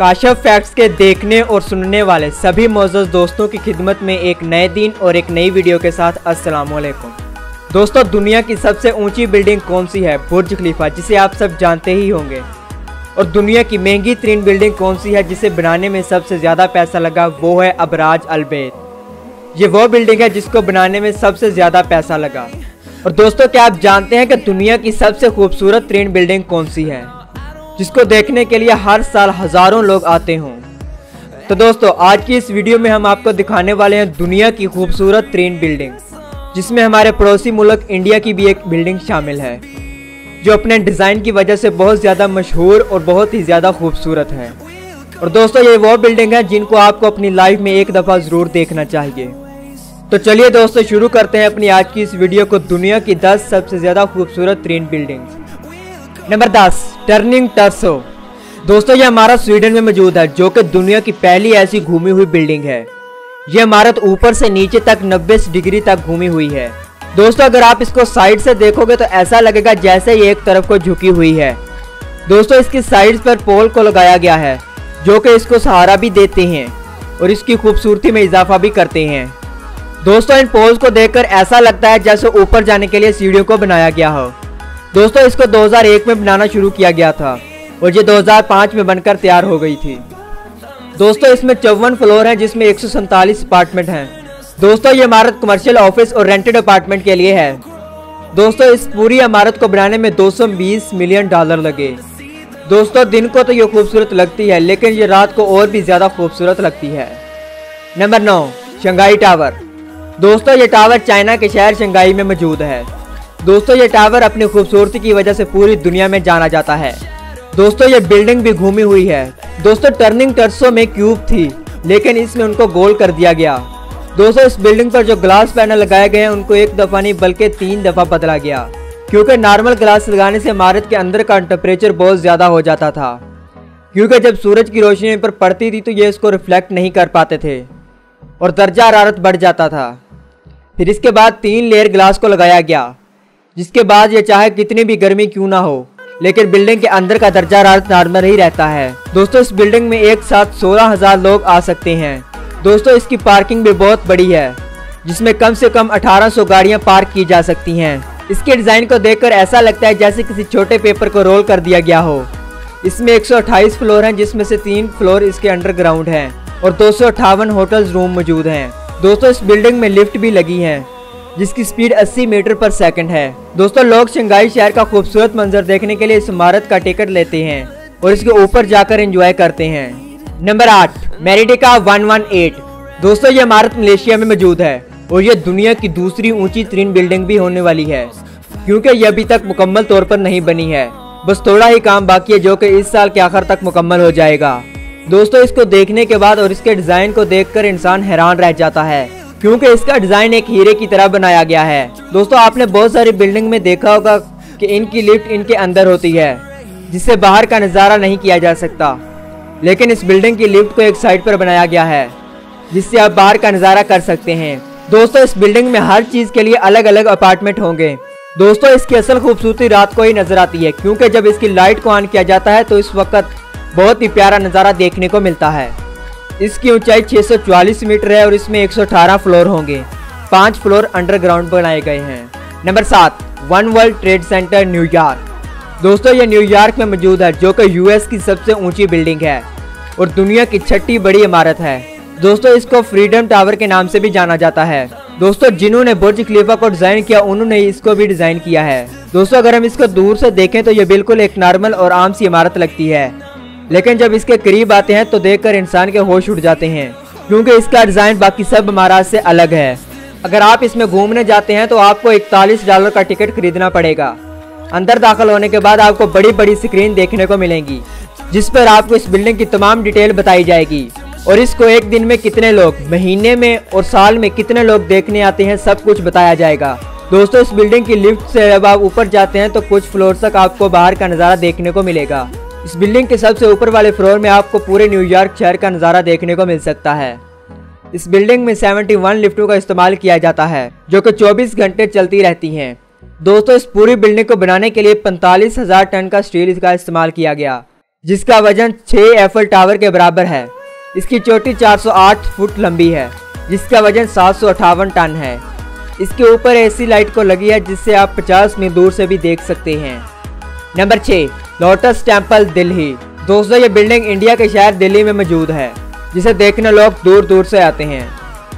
काशफ facts के देखने और सुनने वाले सभी मौजूद दोस्तों की खिदमत में एक नए दिन और एक नई वीडियो के साथ अस्सलाम वालेकुम। दोस्तों, दुनिया की सबसे ऊंची बिल्डिंग कौन सी है? बुर्ज खलीफा, जिसे आप सब जानते ही होंगे। और दुनिया की महंगी तरीन बिल्डिंग कौन सी है जिसे बनाने में सबसे ज़्यादा पैसा लगा? वो है अबराज अल बैत। ये वो बिल्डिंग है जिसको बनाने में सबसे ज़्यादा पैसा लगा। और दोस्तों, क्या आप जानते हैं कि दुनिया की सबसे खूबसूरत तरीन बिल्डिंग कौन सी है जिसको देखने के लिए हर साल हज़ारों लोग आते हों? तो दोस्तों, आज की इस वीडियो में हम आपको दिखाने वाले हैं दुनिया की खूबसूरत तरीन बिल्डिंग, जिसमें हमारे पड़ोसी मुल्क इंडिया की भी एक बिल्डिंग शामिल है जो अपने डिज़ाइन की वजह से बहुत ज़्यादा मशहूर और बहुत ही ज़्यादा खूबसूरत है। और दोस्तों, ये वो बिल्डिंग है जिनको आपको अपनी लाइफ में एक दफ़ा ज़रूर देखना चाहिए। तो चलिए दोस्तों, शुरू करते हैं अपनी आज की इस वीडियो को। दुनिया की 10 सबसे ज़्यादा खूबसूरत तरीन बिल्डिंग्स। Number 10, turning टर्सो। दोस्तों, यह इमारत स्वीडन में मौजूद है, जो कि दुनिया की पहली ऐसी घूमी हुई बिल्डिंग है। यह इमारत ऊपर से नीचे तक 90 डिग्री तक घूमी हुई है। दोस्तों, अगर आप इसको साइड से देखोगे तो ऐसा लगेगा जैसे ये एक तरफ को झुकी हुई है। दोस्तों, इसकी साइड्स पर पोल को लगाया गया है जो कि इसको सहारा भी देते हैं और इसकी खूबसूरती में इजाफा भी करते हैं। दोस्तों, इन पोल्स को देखकर ऐसा लगता है जैसे ऊपर जाने के लिए सीढ़ियों को बनाया गया हो। दोस्तों, इसको 2001 में बनाना शुरू किया गया था और ये 2005 में बनकर तैयार हो गई थी। दोस्तों, इसमें 54 फ्लोर हैं जिसमें 147 अपार्टमेंट हैं। दोस्तों, ये इमारत कमर्शियल ऑफिस और रेंटेड अपार्टमेंट के लिए है। दोस्तों, इस पूरी इमारत को बनाने में $220 मिलियन लगे। दोस्तों, दिन को तो ये खूबसूरत लगती है, लेकिन ये रात को और भी ज़्यादा खूबसूरत लगती है। Number 9, Shanghai tower. दोस्तों, ये टावर चाइना के शहर शंघाई में मौजूद है। दोस्तों, ये टावर अपनी खूबसूरती की वजह से पूरी दुनिया में जाना जाता है। दोस्तों, ये बिल्डिंग भी घूमी हुई है। दोस्तों, टर्निंग टर्सो में क्यूब थी, लेकिन इसमें उनको गोल कर दिया गया। दोस्तों, इस बिल्डिंग पर जो ग्लास पैनल लगाए गए हैं उनको एक दफ़ा नहीं बल्कि 3 दफ़ा बदला गया, क्योंकि नॉर्मल ग्लास लगाने से इमारत के अंदर का टेम्परेचर बहुत ज़्यादा हो जाता था, क्योंकि जब सूरज की रोशनी पर पड़ती थी तो ये इसको रिफ्लेक्ट नहीं कर पाते थे और दर्जा हरारत बढ़ जाता था। फिर इसके बाद 3 लेयर ग्लास को लगाया गया, जिसके बाद ये चाहे कितनी भी गर्मी क्यों ना हो, लेकिन बिल्डिंग के अंदर का दर्जा हरारत नॉर्मल ही रहता है। दोस्तों, इस बिल्डिंग में एक साथ 16,000 लोग आ सकते हैं। दोस्तों, इसकी पार्किंग भी बहुत बड़ी है, जिसमें कम से कम 1800 गाड़ियां पार्क की जा सकती हैं। इसके डिज़ाइन को देखकर ऐसा लगता है जैसे किसी छोटे पेपर को रोल कर दिया गया हो। इसमें 128 फ्लोर हैं, जिसमें से 3 फ्लोर इसके अंडरग्राउंड हैं और 258 होटल्स रूम मौजूद हैं। दोस्तों, इस बिल्डिंग में लिफ्ट भी लगी है जिसकी स्पीड 80 मीटर पर सेकंड है। दोस्तों, लोग शंघाई शहर का खूबसूरत मंजर देखने के लिए इस इमारत का टिकट लेते हैं और इसके ऊपर जाकर एंजॉय करते हैं। नंबर 8, मेरिडिका 118। दोस्तों, ये इमारत मलेशिया में मौजूद है और ये दुनिया की दूसरी ऊंची तरीन बिल्डिंग भी होने वाली है, क्योंकि ये अभी तक मुकम्मल तौर पर नहीं बनी है। बस थोड़ा ही काम बाकी है जो कि इस साल के आखिर तक मुकम्मल हो जाएगा। दोस्तों, इसको देखने के बाद और इसके डिज़ाइन को देखकर इंसान हैरान रह जाता है, क्योंकि इसका डिज़ाइन एक हीरे की तरह बनाया गया है। दोस्तों, आपने बहुत सारी बिल्डिंग में देखा होगा कि इनकी लिफ्ट इनके अंदर होती है, जिससे बाहर का नज़ारा नहीं किया जा सकता, लेकिन इस बिल्डिंग की लिफ्ट को एक साइड पर बनाया गया है जिससे आप बाहर का नज़ारा कर सकते हैं। दोस्तों, इस बिल्डिंग में हर चीज़ के लिए अलग अलग अपार्टमेंट होंगे। दोस्तों, इसकी असल खूबसूरती रात को ही नजर आती है, क्योंकि जब इसकी लाइट को ऑन किया जाता है तो इस वक्त बहुत ही प्यारा नज़ारा देखने को मिलता है। इसकी ऊंचाई 644 मीटर है और इसमें 118 फ्लोर होंगे। 5 फ्लोर अंडरग्राउंड बनाए गए हैं। Number 7, one world trade centre New York. दोस्तों, यह न्यूयॉर्क में मौजूद है, जो कि यूएस की सबसे ऊंची बिल्डिंग है और दुनिया की 6ठी बड़ी इमारत है। दोस्तों, इसको फ्रीडम टावर के नाम से भी जाना जाता है। दोस्तों, जिन्होंने बुर्ज खलीफा को डिज़ाइन किया उन्होंने इसको भी डिज़ाइन किया है। दोस्तों, अगर हम इसको दूर से देखें तो यह बिल्कुल एक नॉर्मल और आम सी इमारत लगती है, लेकिन जब इसके करीब आते हैं तो देखकर इंसान के होश उड़ जाते हैं, क्योंकि इसका डिज़ाइन बाकी सब इमारत से अलग है। अगर आप इसमें घूमने जाते हैं तो आपको $41 का टिकट खरीदना पड़ेगा। अंदर दाखिल होने के बाद आपको बड़ी बड़ी स्क्रीन देखने को मिलेंगी, जिस पर आपको इस बिल्डिंग की तमाम डिटेल बताई जाएगी और इसको एक दिन में कितने लोग, महीने में और साल में कितने लोग देखने आते हैं, सब कुछ बताया जाएगा। दोस्तों, इस बिल्डिंग की लिफ्ट से जब आप ऊपर जाते हैं तो कुछ फ्लोर तक आपको बाहर का नज़ारा देखने को मिलेगा। इस बिल्डिंग के सबसे ऊपर वाले फ्लोर में आपको पूरे न्यूयॉर्क शहर का नज़ारा देखने को मिल सकता है। इस बिल्डिंग में 71 लिफ्टों का इस्तेमाल किया जाता है, जो कि 24 घंटे चलती रहती हैं। दोस्तों, इस पूरी बिल्डिंग को बनाने के लिए 45,000 टन का स्टील इसका इस्तेमाल किया गया, जिसका वजन 6 एफिल टावर के बराबर है। इसकी चोटी 408 फुट लंबी है, जिसका वजन 758 टन है। इसके ऊपर एसी लाइट को लगी है, जिससे आप 50 मील दूर से भी देख सकते हैं। Number 6, lotus temple Delhi. दोस्तों ये बिल्डिंग इंडिया के शहर दिल्ली में मौजूद है, जिसे देखने लोग दूर दूर से आते हैं।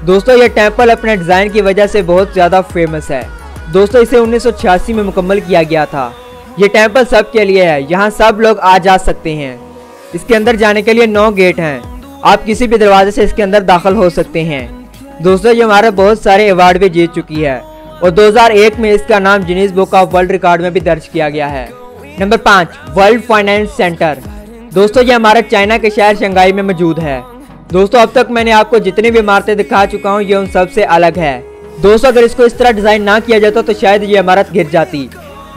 दोस्तों ये टेम्पल अपने डिज़ाइन की वजह से बहुत ज़्यादा फेमस है। दोस्तों इसे 1986 में मुकम्मल किया गया था। ये टेम्पल सब के लिए है, यहाँ सब लोग आ जा सकते हैं। इसके अंदर जाने के लिए 9 गेट हैं, आप किसी भी दरवाजे से इसके अंदर दाखिल हो सकते हैं। दोस्तों ये इमारत बहुत सारे अवार्ड भी जीत चुकी है और 2001 में इसका नाम Guinness book of world record में भी दर्ज किया गया है। Number 5, world finance centre. दोस्तों ये इमारत चाइना के शहर शंघाई में मौजूद है। दोस्तों अब तक मैंने आपको जितनी भी इमारतें दिखा चुका हूँ, ये उन सबसे अलग है। दोस्तों अगर इसको इस तरह डिज़ाइन ना किया जाता तो शायद ये इमारत गिर जाती।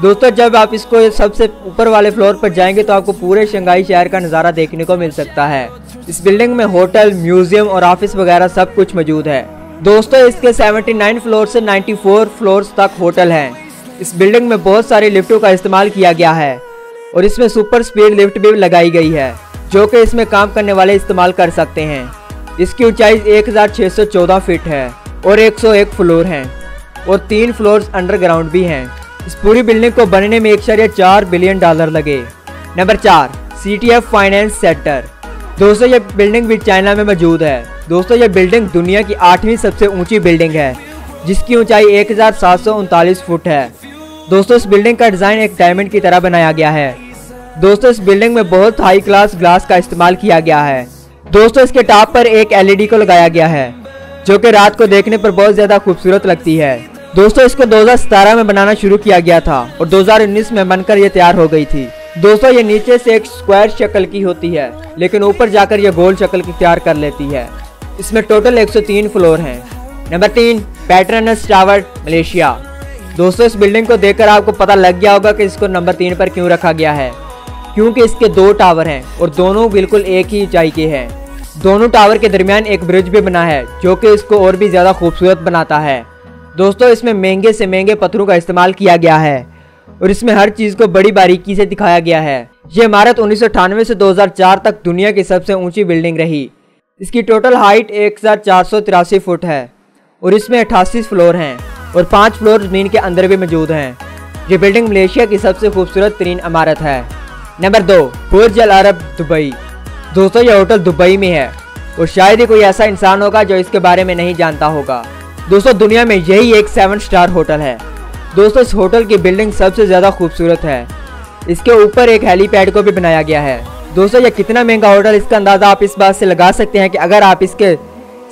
दोस्तों जब आप इसको सबसे ऊपर वाले फ्लोर पर जाएंगे तो आपको पूरे शंघाई शहर का नज़ारा देखने को मिल सकता है। इस बिल्डिंग में होटल, म्यूजियम और ऑफिस वगैरह सब कुछ मौजूद है। दोस्तों इसके 79 फ्लोर से 94 फ्लोर्स तक होटल हैं। इस बिल्डिंग में बहुत सारी लिफ्टों का इस्तेमाल किया गया है और इसमें सुपर स्पीड लिफ्ट भी लगाई गई है, जो कि इसमें काम करने वाले इस्तेमाल कर सकते हैं। इसकी ऊंचाई 1614 फीट है और 101 फ्लोर हैं और 3 फ्लोर्स अंडरग्राउंड भी हैं। इस पूरी बिल्डिंग को बनने में $1.4 बिलियन लगे। Number 4, CTF finance centre. दोस्तों ये बिल्डिंग भी चाइना में मौजूद है। दोस्तों ये बिल्डिंग दुनिया की 8वीं सबसे ऊंची बिल्डिंग है, जिसकी ऊंचाई 1739 फुट है। दोस्तों इस बिल्डिंग का डिज़ाइन एक डायमंड की तरह बनाया गया है। दोस्तों इस बिल्डिंग में बहुत हाई क्लास ग्लास का इस्तेमाल किया गया है। दोस्तों इसके टॉप पर एक LED को लगाया गया है, जो कि रात को देखने पर बहुत ज़्यादा खूबसूरत लगती है। दोस्तों इसको 2017 में बनाना शुरू किया गया था और 2019 में बनकर ये तैयार हो गई थी। दोस्तों ये नीचे से एक स्क्वायर शक्ल की होती है, लेकिन ऊपर जाकर ये गोल शक्ल की तैयार कर लेती है। इसमें टोटल 103 फ्लोर हैं। Number 3, Petronas tower Malaysia. दोस्तों इस बिल्डिंग को देखकर आपको पता लग गया होगा कि इसको नंबर 3 पर क्यों रखा गया है, क्योंकि इसके 2 टावर हैं और दोनों बिल्कुल एक ही ऊंचाई के हैं। दोनों टावर के दरमियान एक ब्रिज भी बना है, जो कि इसको और भी ज़्यादा खूबसूरत बनाता है। दोस्तों इसमें महंगे से महंगे पत्थरों का इस्तेमाल किया गया है और इसमें हर चीज़ को बड़ी बारीकी से दिखाया गया है। ये इमारत 1998 से 2004 तक दुनिया की सबसे ऊंची बिल्डिंग रही। इसकी टोटल हाइट 1483 फुट है और इसमें 88 फ्लोर हैं और 5 फ्लोर ज़मीन के अंदर भी मौजूद हैं। ये बिल्डिंग मलेशिया की सबसे खूबसूरत तरीन इमारत है। नंबर 2, बुर्ज अल अरब दुबई। दोस्तों ये होटल दुबई में है और शायद ही कोई ऐसा इंसान होगा जो इसके बारे में नहीं जानता होगा। दोस्तों दुनिया में यही एक 7 स्टार होटल है। दोस्तों इस होटल की बिल्डिंग सबसे ज़्यादा खूबसूरत है। इसके ऊपर एक हेलीपैड को भी बनाया गया है। दोस्तों ये कितना महंगा होटल, इसका अंदाज़ा आप इस बात से लगा सकते हैं कि अगर आप इसके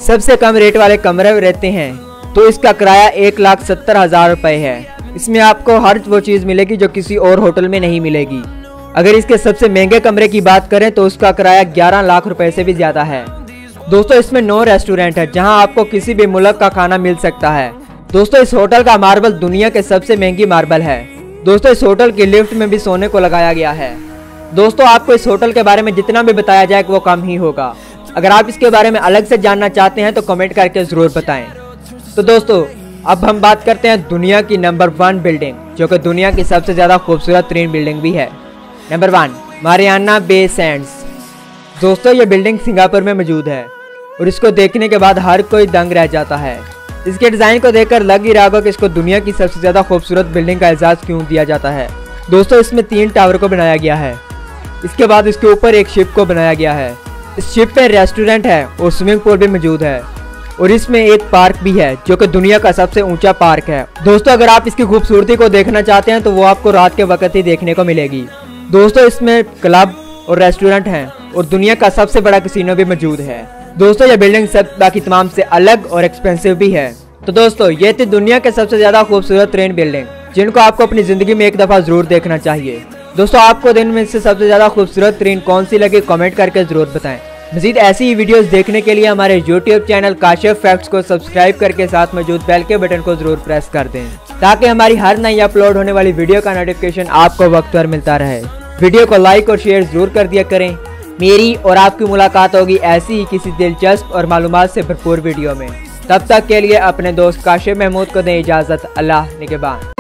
सबसे कम रेट वाले कमरे में रहते हैं तो इसका किराया 1,70,000 रुपये है। इसमें आपको हर वो चीज़ मिलेगी जो किसी और होटल में नहीं मिलेगी। अगर इसके सबसे महंगे कमरे की बात करें तो उसका किराया 11 लाख रुपए से भी ज़्यादा है। दोस्तों इसमें 9 रेस्टोरेंट है, जहां आपको किसी भी मुल्क का खाना मिल सकता है। दोस्तों इस होटल का मार्बल दुनिया के सबसे महंगी मार्बल है। दोस्तों इस होटल की लिफ्ट में भी सोने को लगाया गया है। दोस्तों आपको इस होटल के बारे में जितना भी बताया जाए वो कम ही होगा। अगर आप इसके बारे में अलग से जानना चाहते हैं तो कमेंट करके ज़रूर बताएं। तो दोस्तों अब हम बात करते हैं दुनिया की नंबर 1 बिल्डिंग, जो कि दुनिया की सबसे ज़्यादा खूबसूरत तरीन बिल्डिंग भी है। Number 1, Marina Bay Sands. दोस्तों ये बिल्डिंग सिंगापुर में मौजूद है और इसको देखने के बाद हर कोई दंग रह जाता है। इसके डिज़ाइन को देखकर लग ही रहा होगा कि इसको दुनिया की सबसे ज़्यादा खूबसूरत बिल्डिंग का एजाज़ क्यों दिया जाता है। दोस्तों इसमें 3 टावर को बनाया गया है। इसके बाद इसके ऊपर एक शिप को बनाया गया है। इस शिप पे रेस्टोरेंट है और स्विमिंग पूल भी मौजूद है और इसमें एक पार्क भी है, जो कि दुनिया का सबसे ऊंचा पार्क है। दोस्तों अगर आप इसकी खूबसूरती को देखना चाहते हैं तो वो आपको रात के वक्त ही देखने को मिलेगी। दोस्तों इसमें क्लब और रेस्टोरेंट हैं और दुनिया का सबसे बड़ा कैसीनो भी मौजूद है। दोस्तों ये बिल्डिंग सब बाकी तमाम से अलग और एक्सपेंसिव भी है। तो दोस्तों ये थी दुनिया के सबसे ज़्यादा खूबसूरत ट्रेन बिल्डिंग, जिनको आपको अपनी ज़िंदगी में एक दफ़ा ज़रूर देखना चाहिए। दोस्तों आपको दिन में से सबसे ज़्यादा खूबसूरत ट्रेन कौन सी लगी, कमेंट करके ज़रूर बताएं। मज़ीद ऐसी ही वीडियोस देखने के लिए हमारे YouTube चैनल काशिफ फैक्ट्स को सब्सक्राइब करके साथ मौजूद बेल के बटन को ज़रूर प्रेस कर दें, ताकि हमारी हर नई अपलोड होने वाली वीडियो का नोटिफिकेशन आपको वक्त पर मिलता रहे। वीडियो को लाइक और शेयर ज़रूर कर दिया करें। मेरी और आपकी मुलाकात होगी ऐसी ही किसी दिलचस्प और मालूमात से भरपूर वीडियो में। तब तक के लिए अपने दोस्त काशिफ महमूद को दें इजाज़त। अल्लाह निगहबान।